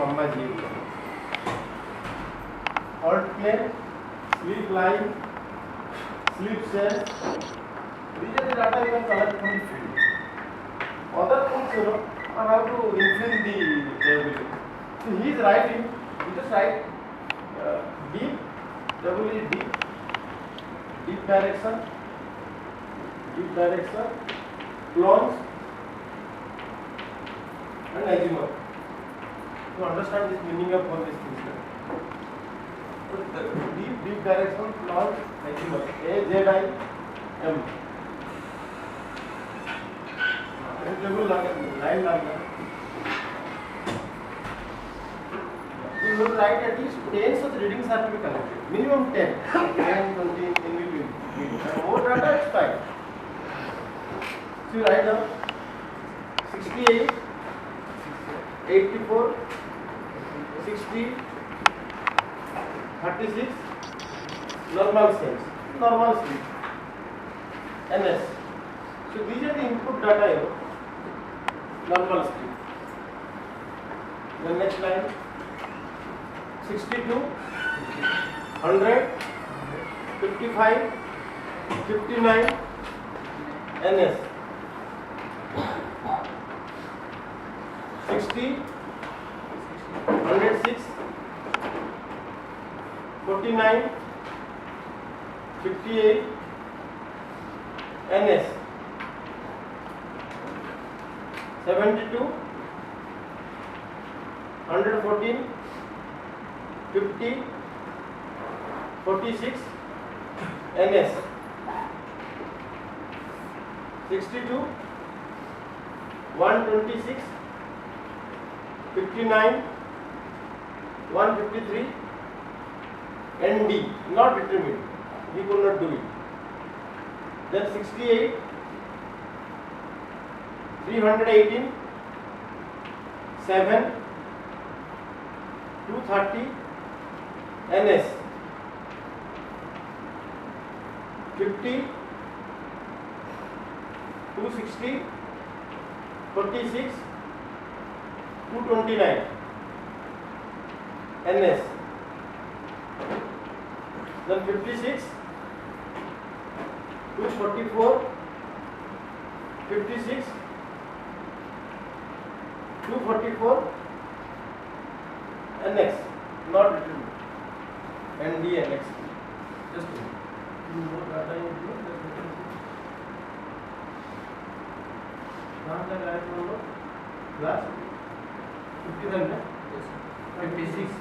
comma J. Alt plane, sleep line, sleep cells. These are the data you can collect from the field. Other things, are how to infill the ability. So he is writing, you just write deep, W is deep direction, plunge and azimuth. To understand this meaning of all these things. Deep direction, plunge, azimuth. A-Z-I-M. Line you will write at least 10 such readings have to be collected. Minimum 10, 10, 20 in between. And more data is fine. So you write down 68, 84, 60, 36, normal cells, normal sleep, NS. So these are the input data. Normal sleep. The next line 62, 100, 55, 59, NS. 60, 106, 49, 58, NS. 72, 114, 50, 46, NS. 62, 126, 59, 153, ND, not determined. He could not do it. Then 68, 318, 7, 230, NS. 50, 260, 46, 229, NS. Then 56, 244, 56, 244, NX, not written, ND, NX. Just more data into it. कहाँ तक आया था हम लोग? Class 50 तक ना? 56,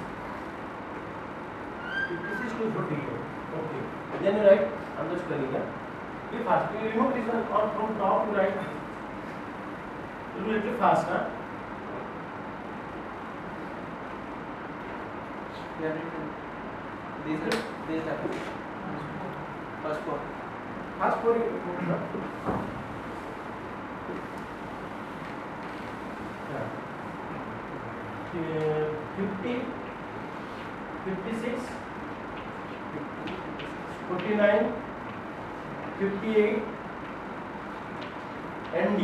244. Okay. Then you write. I'm just telling you. Be fast. You remove this one from top. You write. It will be little fast, huh? Yeah, these are first four. First four. Yeah. 50, 56, 49, 58, ND.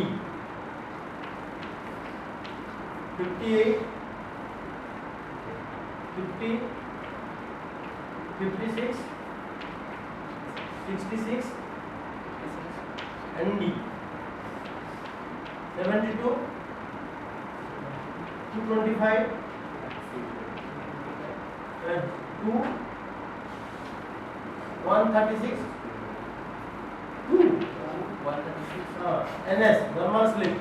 58, 50, 56, 66, ND. 72, 225, 2, 136, 2, 136, NS, normal sleep.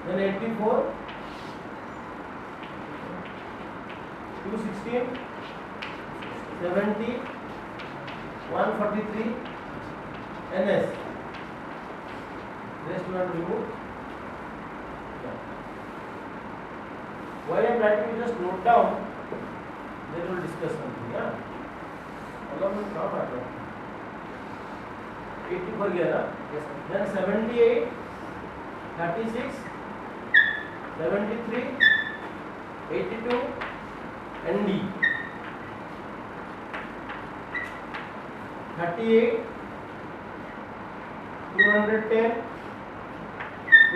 Then 84, 216, 70, 143, NS. Rest one remove. Why I am writing, you just note down. Then we will discuss something. Yeah. All of them not matter. 84 गया ना? Yes. Then 78, 36, 73, 82, ND. 38, 210,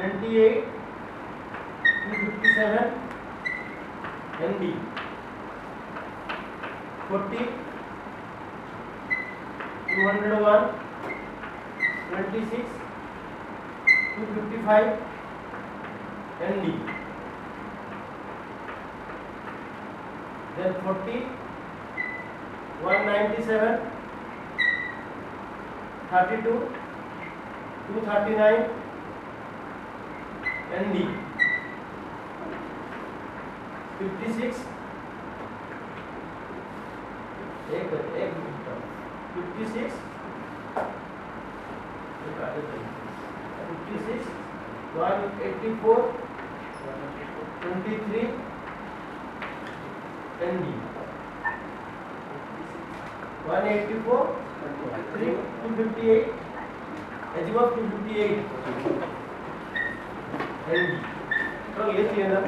28, 257, ND 40 201 26 255 ND, then 40 197 32 239 ND, 56 56 184 23 ND, 184 3 258 azimuth 258 ND। तो ये चाहिए ना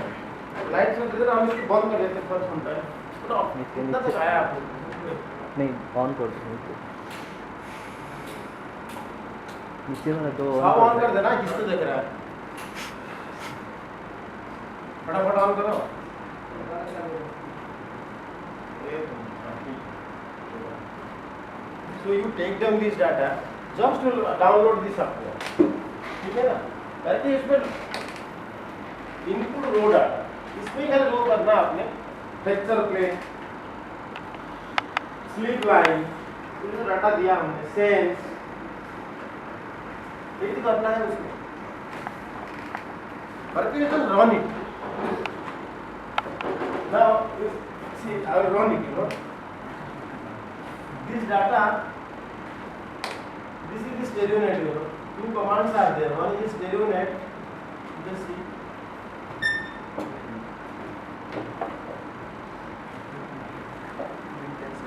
light से इधर हम इसको बंद कर देते फर्स्ट होता है तो कितना तक आया आपको नहीं ऑन कर दो नीचे में तो सब ऑन कर देना किसको देख रहा है फटाफट ऑन करो so you take down this data just to download this software ठीक है ना करके इसमें इनपुट रो डाटा इसमें क्या रो करना आपने टेक्सचर प्लेन स्लिप लाइन जो डाटा दिया हमने सेंस ये तो करना है उसमें करके तो run it now see I will run it, you know this data, this is the stereo net, you know two commands are there, one is stereo net, just see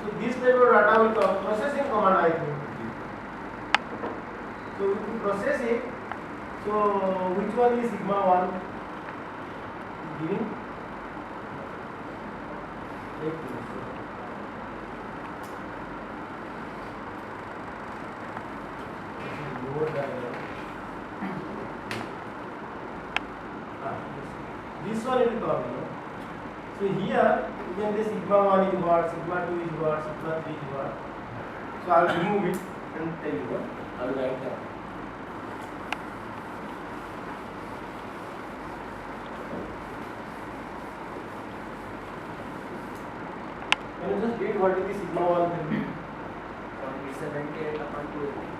so this type of data will come processing command I think so if you process it so which one is sigma 1 giving एक this one will come, you know. So here you can say sigma 1 is what, sigma 2 is what, sigma 3 is what. So I will remove it and tell you what I will write down. Can you just read what is the sigma 1 will be? 78 upon 280.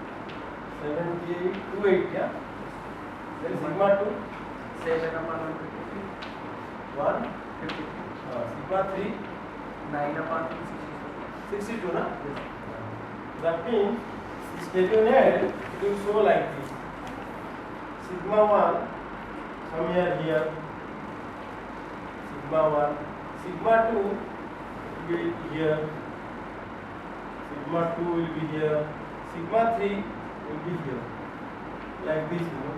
78 28, yeah? Then sigma 2 7 upon 153. 1 53. sigma 3 9 upon 62 na? That means stereo net it will show like this. Sigma 1 somewhere here. Sigma 1, sigma 2 will be here. Sigma 2 will be here. Sigma 3 will be here. Like this, you know.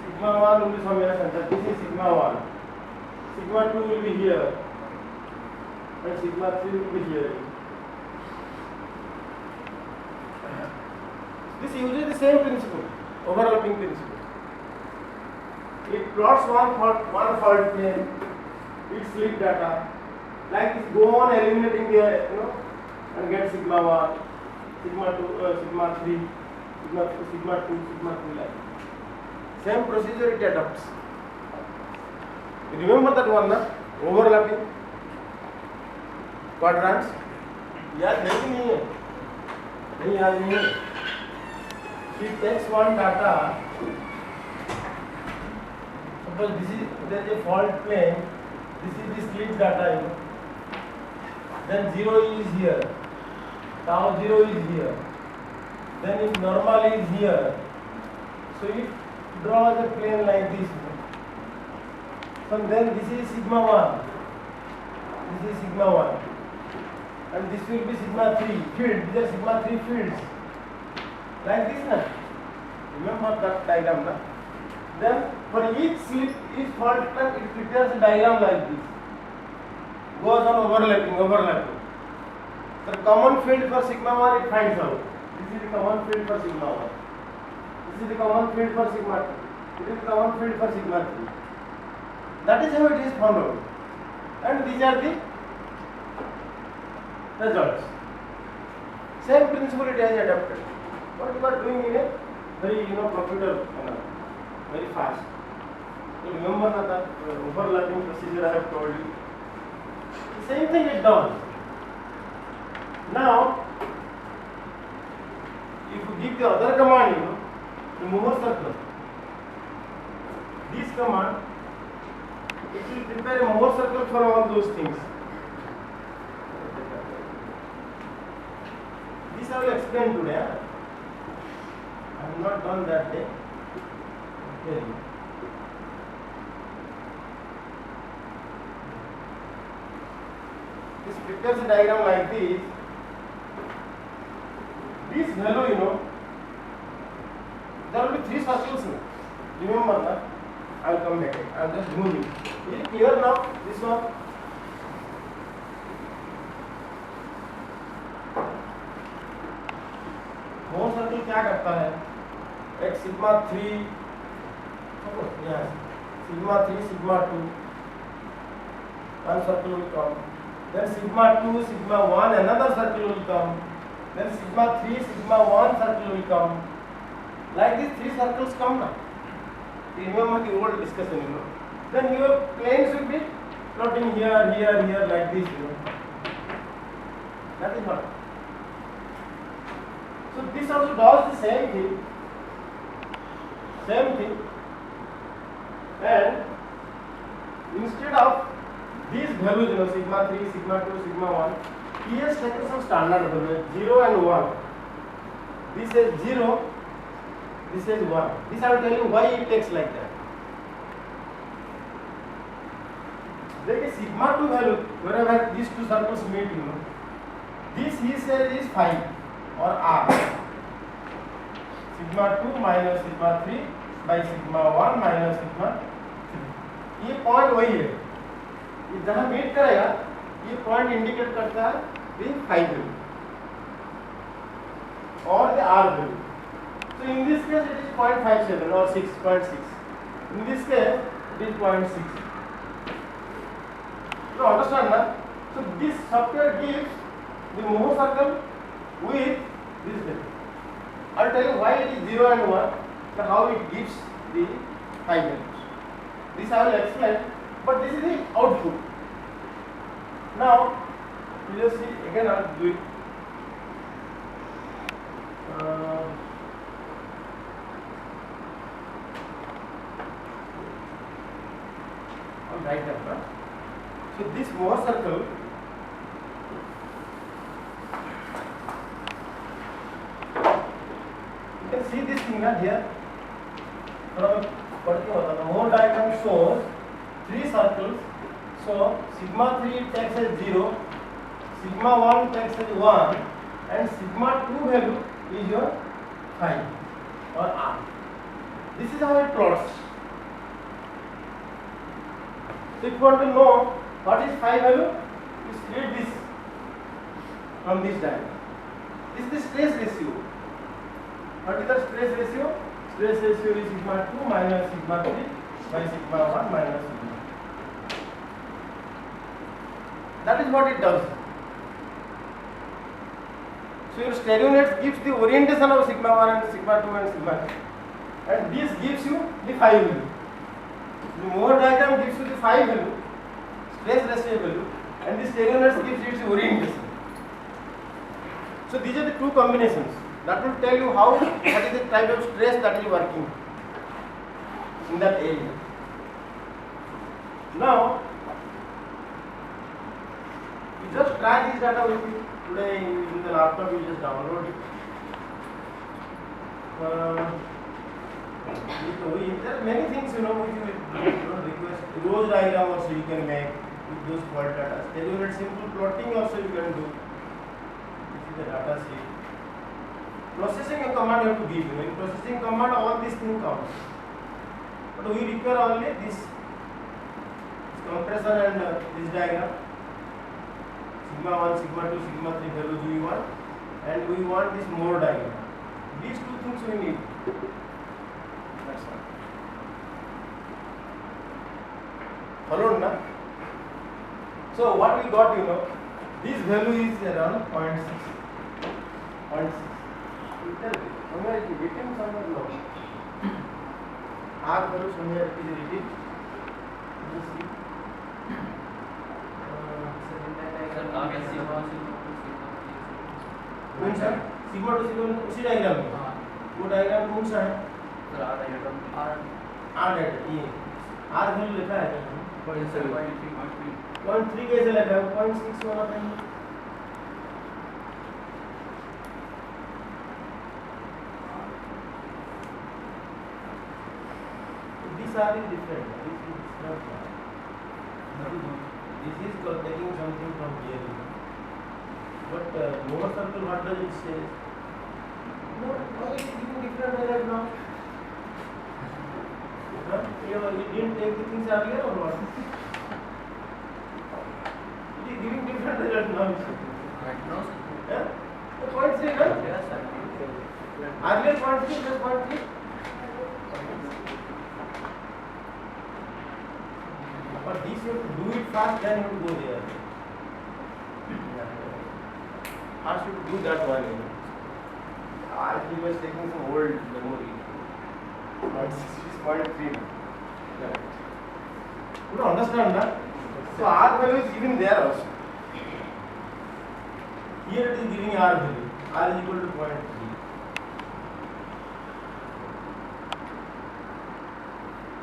Sigma 1 will be somewhere center. This is sigma 1. Sigma 2 will be here. And sigma 3 will be here. This uses the same principle, overlapping principle. It plots one fault plane, it sleep data, like this, go on eliminating the, you know, and get sigma 1, sigma 2, sigma 3, sigma 2, sigma 2, sigma 3 like. Same procedure it adopts. You remember that one, na? Overlapping quadrants. याद है कि नहीं है? नहीं याद नहीं है. It takes one data. Suppose this is there is a fault plane. This is the sleep data, you know. Then 0 is here. Tau 0 is here. Then if normal is here. So it draws a plane like this. You know. So then this is sigma 1. This is sigma 1. And this will be sigma 3 field. These are sigma 3 fields. Like this, na? Remember that diagram, na? Then for each slip, each fault plane, it prepares a diagram like this. Goes on overlapping. The common field for sigma 1 it finds out. This is the common field for sigma 1. This is the common field for sigma 2. It is the common field for sigma 3. That is how it is found out. And these are the results. Same principle it has adapted. What you are doing in a very computer manner, very fast. You remember that overlapping procedure I have told you. The same thing is done. Now, if you give the other command, the mover circle, this command, it will prepare a mover circle for all those things. This I will explain today. I have not done that day. Okay. This prepares a diagram like this. This value, there will be 3 circles. Remember that? I will come back. I will just move it. Is it clear now? This one. More circle क्या करता है? एक sigma 3, suppose yes, sigma 3, sigma 2, one circle will come. Then sigma 2, sigma 1, another circle will come. Then sigma 3, sigma 1 circle will come. Like these 3 circles come now. You remember the old discussion, Then your planes will be floating here, here, here, like this, That is what. So this also does the same thing. And instead of these values, sigma 3, sigma 2, sigma 1, he has taken some standard value, 0 and 1. This is 0, this is 1. This I will tell you why it takes like that. There sigma 2 value, wherever these 2 circles meet, this he says is 5 or R. Sigma 2 minus sigma 3 by sigma 1 minus sigma 3. ये point वही है, ये जहाँ meet करेगा ये point indicate करता है the 5 value or the R value. So in this case it is 0.57 or 6.6. In this case it is 0.6. You understand now? So this software gives the mover circle with this value. I will tell you why it is 0 and 1 and how it gives the 5 values. This I will explain, but this is the output. Now, you just see again. I will do it. I will write that. So this mover circle. You can see this thing here. The Moore diagram shows 3 circles. So sigma 3 takes as 0, sigma 1 takes as 1, and sigma 2 value is your 5 or R. This is how it plots. So if you want to know what is 5 value, you split this from this diagram. This is the stress ratio. What is the stress ratio? Stress ratio is sigma 2 minus sigma 3 by sigma 1 minus sigma. That is what it does. So your stereo net gives the orientation of sigma 1 and sigma 2 and sigma 3. And this gives you the 5 value. The Moore diagram gives you the 5 value, stress ratio value, and the stereo net gives you its orientation. So these are the 2 combinations. That will tell you how, what is the type of stress that is working in that area. Now, you just try this data with you today in the laptop. You just download it. There are many things which you request. Rose diagram also you can make with those fault data. Stereo simple plotting also you can do. This is the data sheet. Processing a command you have to give. In processing command, all these things come. But we require only this compression and this diagram. Sigma 1, sigma 2, sigma 3 values we want, and we want this Moore diagram. These 2 things we need. That's all. Followed na? So what we got, you know, this value is around 0.6. 0.6. Somewhere it is written, somewhere no. R value somewhere it is written. You see. Sir आगे sigma कौन सा? Sigma two sigma उसी diagram में. हाँ वो diagram कौन सा है? सर आ रहा है आर R डेटा ये. R वैल्यू लिखा है. 0.3 0.3 कैसे लिखा है? 0.6 होना चाहिए. These are different. This is not. This is taking something from here. But Mohr circle, what does it say? No, it is giving different right now. You didn't take the things earlier or what? It is giving different result now. right now Yeah? The point three, no? yes sir Earlier point three plus point three. But this you have to do it fast, then you have to go there. First you have to do that one. You know. I he was taking some old memory. 0.3. Yeah. You don't understand that? So R value is given there also. Here it is giving R value. R is equal to 0.3.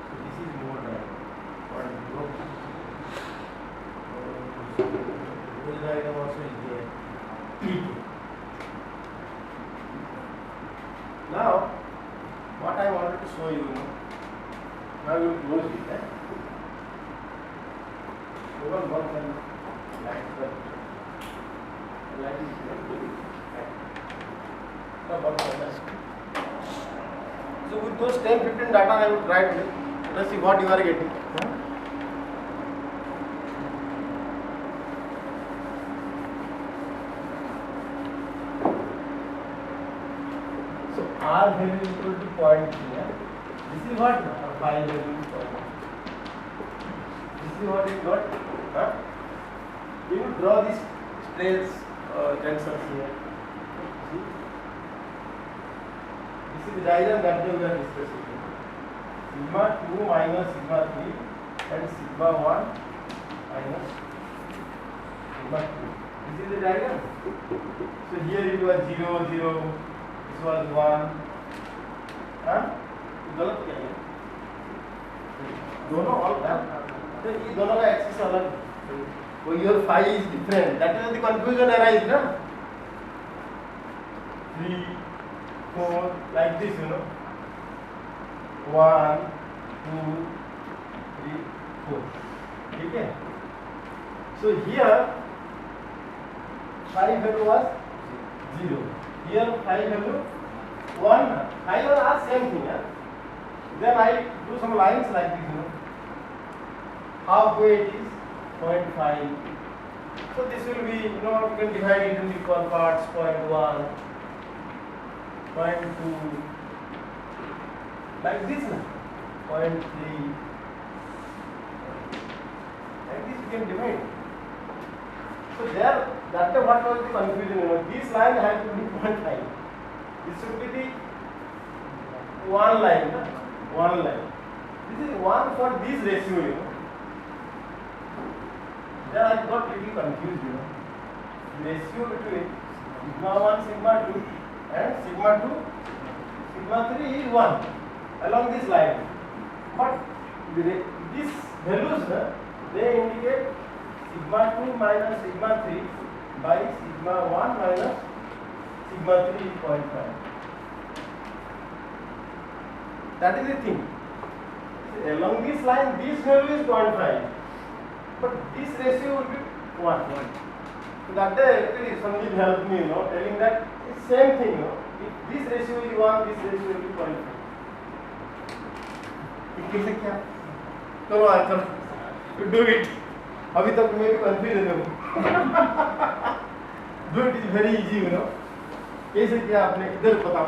So this is more than 0.0. This diagram also is there. Now, what I wanted to show you, now you will close it. Open one and light the light is there. Now, one corner. So, with those 10-15 data, I will try to let's see what you are getting. So, R value is equal to 0.3. This is what? Phi value is 0.3. This is what you got. Huh? You will draw these stress tensors here. See? This is the diagram that we are discussing. Sigma 2 minus sigma 3 and sigma 1 minus sigma 2. This is the diagram. So here it was 0, 0. This was 1. हाँ? गलत क्या है? दोनों all that. तो ये दोनों का axis अलग है. So your phi is different. That is the confusion arise, ना? 3, 4, like this, you know. 1, 2, 3, 4. ठीक है? So here phi value was 0. Here phi value 1. Phi and R same thing. Then I do some lines like this, you know. Halfway it is 0.5. So this will be, you know, you can divide it into equal parts. 0.1, 0.2, like this, 0.3. Like this you can divide. So there, that is what was the confusion, you know. This line has to be 0.5. This should be the one line, one line. This is one for this ratio, you know. Then I got little confused, you know. The ratio between sigma 1, sigma 2 and sigma 2, sigma 3 is 1 along this line. But these values, they indicate sigma 2 minus sigma 3 by sigma 1 minus sigma 3 is 0.5. That is the thing. See, along this line, this value is 0.5. But this ratio will be 1. So that day actually Sandeep helped me, you know, telling that it's same thing, you know. If this ratio will be 1, this ratio will be 0.5. कैसे क्या? चलो answer. You do it. अभी तक मैं भी confuse हूँ. Do it is very easy, you know. कैसे क्या आपने इधर बताओ.